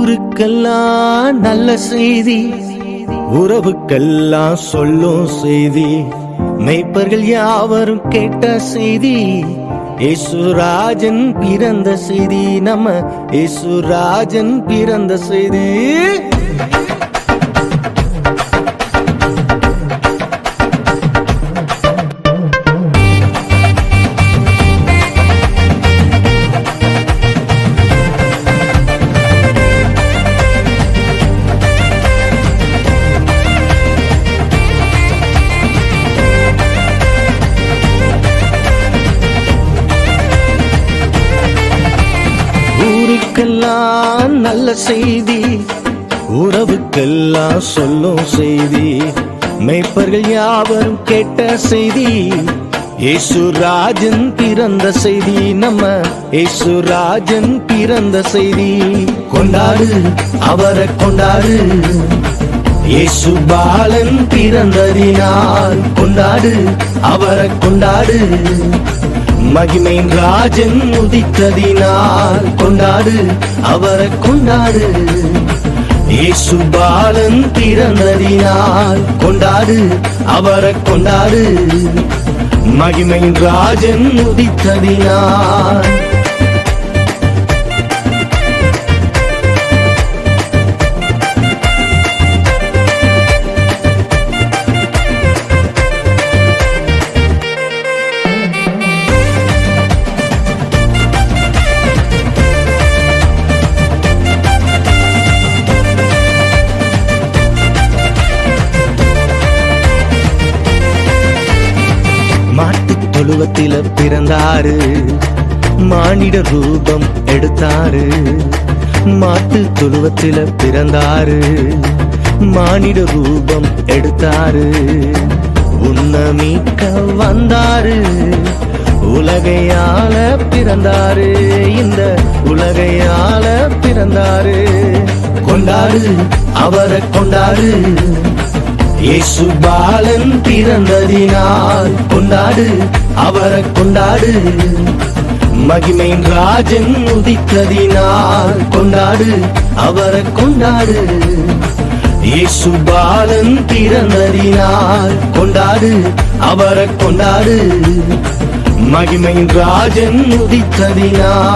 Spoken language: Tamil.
ஊருக்கெல்லாம் நல்ல செய்தி, உறவுக்கெல்லாம் சொல்லும் செய்தி, மெய்ப்பர்கள் யாவரும் கேட்ட செய்தி, இயேசுராஜன் பிறந்த செய்தி, நம்ம இயேசுராஜன் பிறந்த செய்தி. ஊருக்கெல்லாம் நல்ல செய்தி, உறவுக்கெல்லாம் சொல்லும் செய்தி, மெய்ப்பர்கள் யாவரும் கேட்ட செய்தி, இயேசுராஜன் பிறந்த செய்தி, நம்ம இயேசுராஜன் பிறந்த செய்தி. கொண்டாடு அவரை கொண்டாடு, இயேசு பாலன் பிறந்ததினால் கொண்டாடு அவரை கொண்டாடு, மகிமையின் ராஜன் உதித்ததினால் கொண்டாடு அவரை கொண்டாடு, இயேசு பாலன் பிறந்ததினால் கொண்டாடு அவரை கொண்டாடு, மகிமையின் ராஜன் உதித்ததினால். தொழுவத்தில பிறந்தாரு, மானிட ரூபம் எடுத்தாரு, மாட்டு தொழுவத்தில பிறந்தாரு, மானிட ரூபம் எடுத்தாரு, உன்னமிக்க வந்தாரு, உலகையால பிறந்தாரு, இந்த உலகையால பிறந்தாரு. கொண்டாடு அவரை கொண்டாடு, இயேசு பாலன் பிறந்ததினால் கொண்டாடு அவரை கொண்டாடு, மகிமையின் ராஜன் உதித்ததினால் கொண்டாடு அவரை கொண்டாடு, இயேசு பாலன் பிறந்ததினால் கொண்டாடு அவரை கொண்டாடு, மகிமையின் ராஜன் உதித்ததினால்.